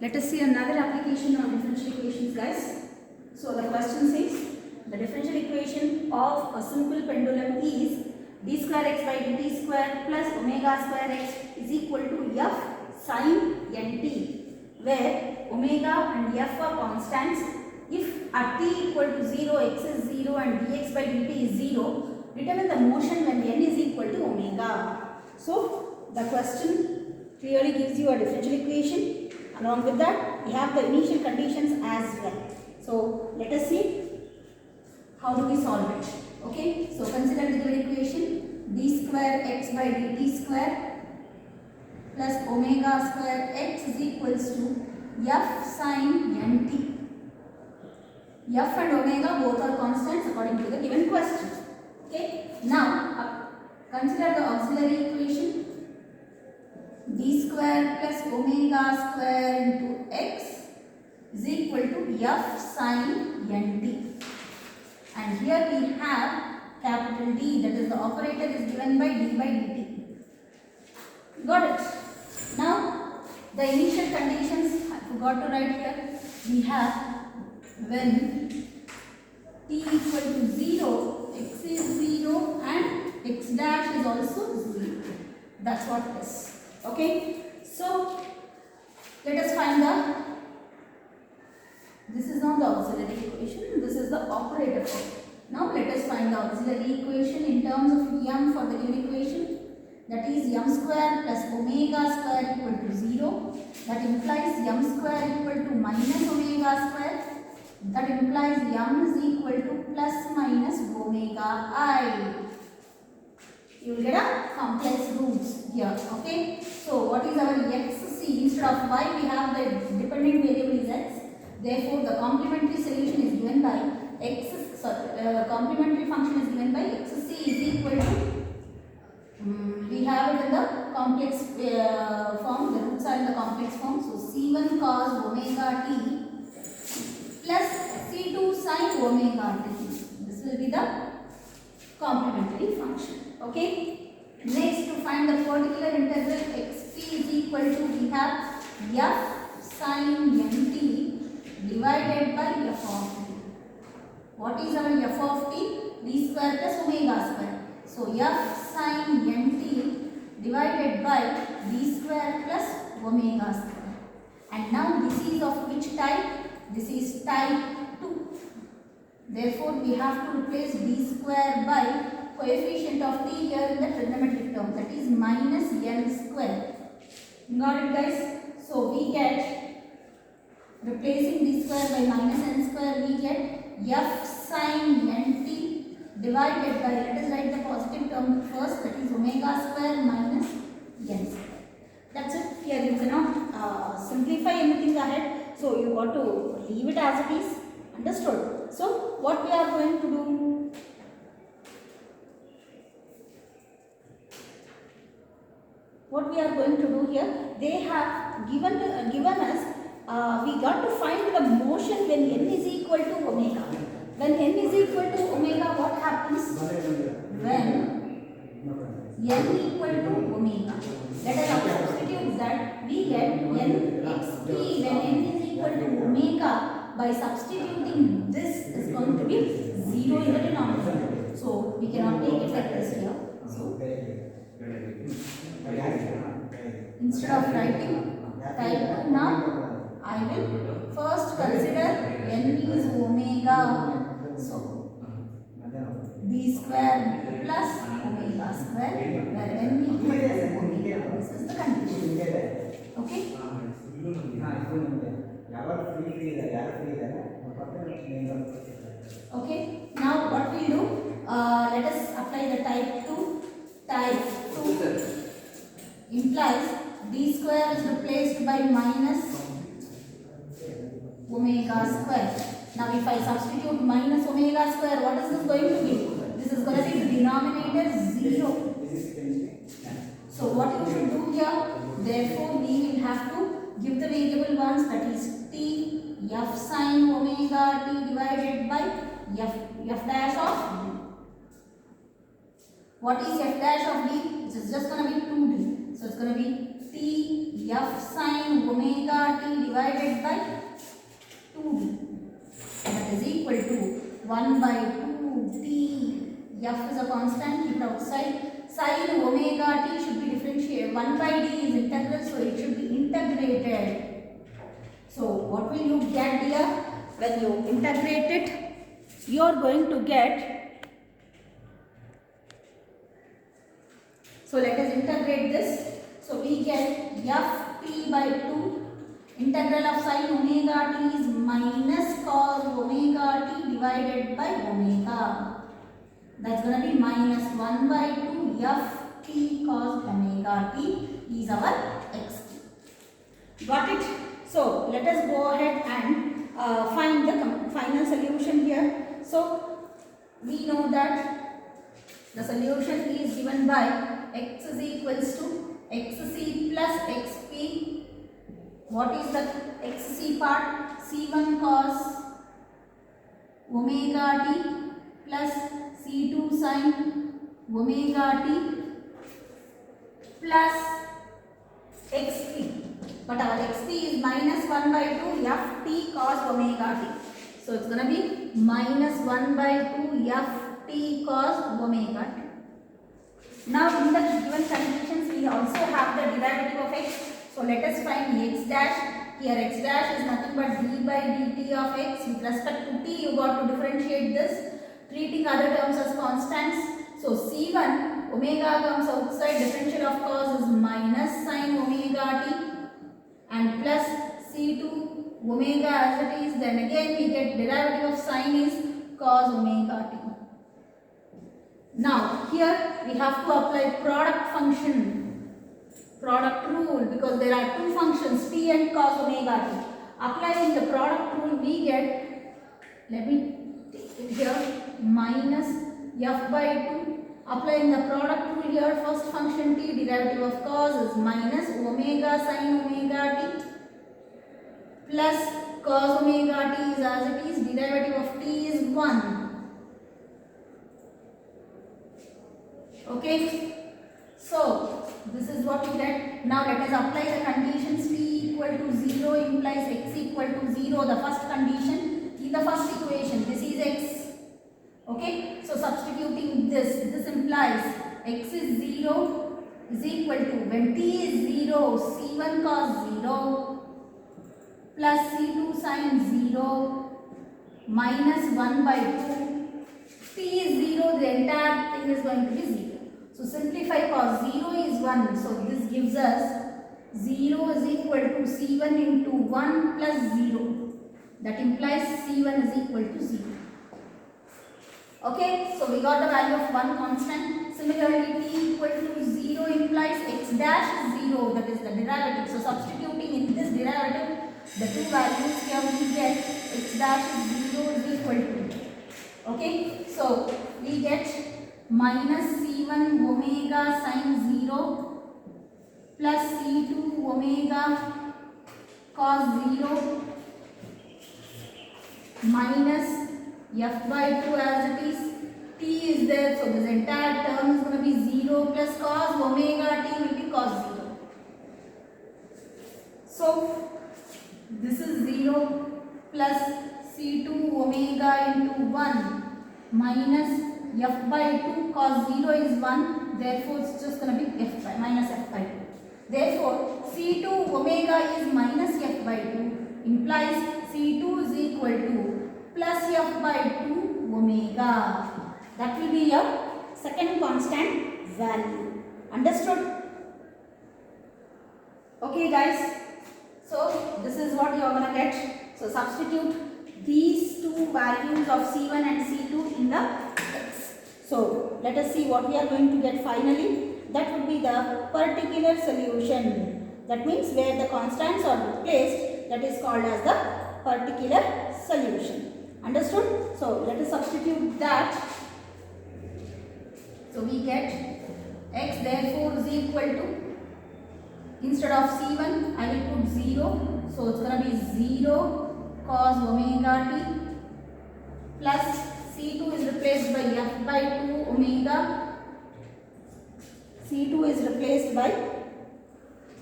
Let us see another application on differential equations, guys. So the question says the differential equation of a simple pendulum is d square x by dt square plus omega square x is equal to f sin nt, where omega and f are constants. If at t equal to 0, x is 0 and dx by dt is 0, determine the motion when n is equal to omega. So the question clearly gives you a differential equation. Along with that, we have the initial conditions as well. So let us see how do we solve it. Okay, so consider the given equation: d square x by dt square plus omega square x is equals to f sin nt. F and omega both are constants according to the given question. Okay, now consider the auxiliary equation: d square plus omega square into x is equal to f sin nt. And here we have capital D, that is the operator is given by d by dt. Got it? Now the initial conditions I forgot to write here. We have when t equal to 0, x is 0 and x dash is also 0. That's what it is. Okay, so let us find the, this is not the auxiliary equation, this is the operator form. Now let us find the auxiliary equation in terms of m for the given equation, that is m square plus omega square equal to 0. That implies m square equal to minus omega square. That implies m is equal to plus minus omega I. You will get a complex roots here. Okay, so what is our xc? Instead of y we have the dependent variable is x. Therefore the complementary solution is given by complementary function is given by xc is equal to we have it in the complex form. The roots are in the complex form. So c1 cos omega t plus c2 sin omega t. This will be the complementary function. Okay, next to find the particular integral xp is equal to, we have f sin nt divided by f of t. What is our f of t? d square plus omega square. So f sin nt divided by d square plus omega square. And now this is of which type? This is type 2. Therefore we have to replace d square by coefficient of t here in the trigonometric term, that is minus n square. Got it, guys? So we get, replacing d square by minus n square, we get f sin nt divided by, let us write the positive term first, that is omega square minus n square. That's it. Here you cannot simplify anything ahead, so you got to leave it as it is. Understood? So what we are going to do? What we are going to do here, they have given us, we got to find the motion when n is equal to omega. When n is equal to omega, what happens? When n equal to omega, let us substitute that, we get nxt when n is equal to omega. By substituting, this is going to be 0 in the denominator. So we cannot take it like this here. So instead of writing type 2 now, I will first consider n is omega. So d square plus omega square, where n equal to omega. This is the condition. Okay. Okay. Now what we do? Let us apply the type 2. Type 2 implies d square is replaced by minus omega square. Now if I substitute minus omega square, what is this going to be? This is going to be denominator 0. So what you should do here? Therefore we will have to give the variable ones, that is t, f sin omega t divided by f dash of d. What is f dash of d? It is just going to be 2d. So it's going to be t f sin omega t divided by 2d. That is equal to 1 by 2t. F is a constant, keep it outside. Sin omega t should be differentiated. 1 by d is integral, so it should be integrated. So what will you get here? When you integrate it, you are going to get. So let us integrate this. So we get ft by 2. Integral of sin omega t is minus cos omega t divided by omega. That's going to be minus 1 by 2 ft cos omega t is our xt. Got it? So let us go ahead and find the final solution here. So we know that the solution is given by x is equals to xc plus xp. What is the xc part? C1 cos omega t plus C2 sin omega t plus xp. But our xp is minus 1 by 2 ft cos omega t. So it's going to be minus 1 by 2 ft cos omega t. Now in the given conditions we also have the derivative of x. So let us find x dash. Here x dash is nothing but d by dt of x. With respect to t, you got to differentiate this, treating other terms as constants. So c1 omega comes outside, differential of cos is minus sin omega t, and plus c2 omega as it is. Then again we get derivative of sin is cos omega t. Now here we have to apply product function, product rule, because there are two functions t and cos omega t. Applying the product rule we get, let me take it here, minus f by 2. Applying the product rule here, first function t, derivative of cos is minus omega sin omega t plus cos omega t is as it is, derivative of t is 1. Okay, so this is what you get. Now let us apply the conditions. T equal to 0 implies x equal to 0, the first condition in the first equation. This is x. Okay, so substituting this implies x is 0 is equal to, when t is 0, c1 cos 0 plus c2 sin 0 minus 1 by 2. T is 0, the entire thing is going to be 0. So simplify, cos 0 is 1. So this gives us 0 is equal to c1 into 1 plus 0. That implies c1 is equal to 0. Okay, so we got the value of one constant. Similarly, t equal to 0 implies x dash is 0, that is the derivative. So substituting in this derivative the two values here, we get x dash is 0 is equal to. Okay, so we get minus c1 omega sin 0 plus c2 omega cos 0 minus f by 2 as it is. T is there, so this entire term is going to be 0 plus cos omega t will be cos 0. So this is 0 plus c2 omega into 1 minus f by 2, cos 0 is 1, therefore it's just going to be f by minus f by 2. Therefore c2 omega is minus f by 2 implies c2 is equal to plus f by 2 omega. That will be your second constant value. Understood? Okay guys, so this is what you are going to get. So substitute these two values of c1 and c2 in the x. So let us see what we are going to get finally. That would be the particular solution. That means where the constants are placed, that is called as the particular solution. Understood? So let us substitute that. So we get x therefore is equal to, instead of c1 I will put 0. So it's going to be 0 cos omega t plus c2 is replaced by f by 2 omega. C2 is replaced by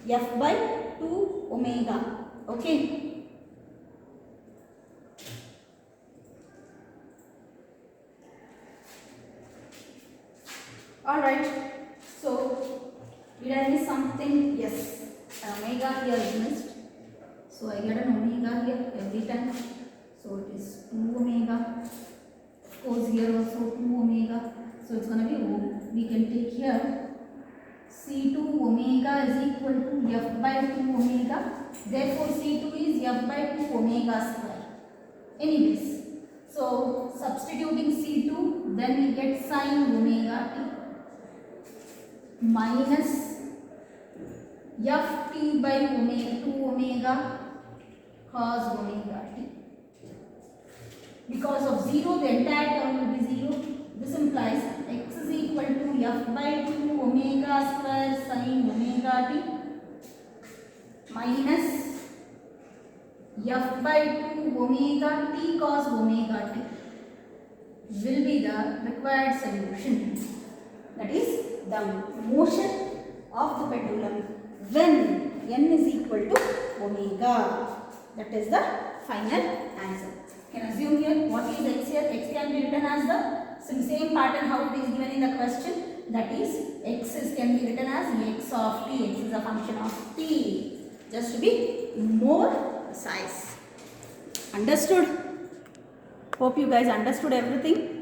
f by 2 omega. Okay. Alright, so did I miss something? Yes, omega here is missed. So I get an omega here every time. So it is 2 omega. Of course here also 2 omega. So it's going to be, we can take here C2 omega is equal to F by 2 omega. Therefore C2 is F by 2 omega square. Anyways, so substituting C2, then we get sin omega t minus Ft by omega 2 omega cos omega t. Because of 0, the entire term will be 0. This implies x is equal to F by 2 omega square sin omega t minus F by 2 omega t cos omega t will be the required solution. That is the motion of the pendulum when n is equal to omega. That is the final answer. You can assume here what is x here. X can be written as the same pattern how it is given in the question. That is x can be written as x of t. X is a function of t. Just to be more precise. Understood? Hope you guys understood everything.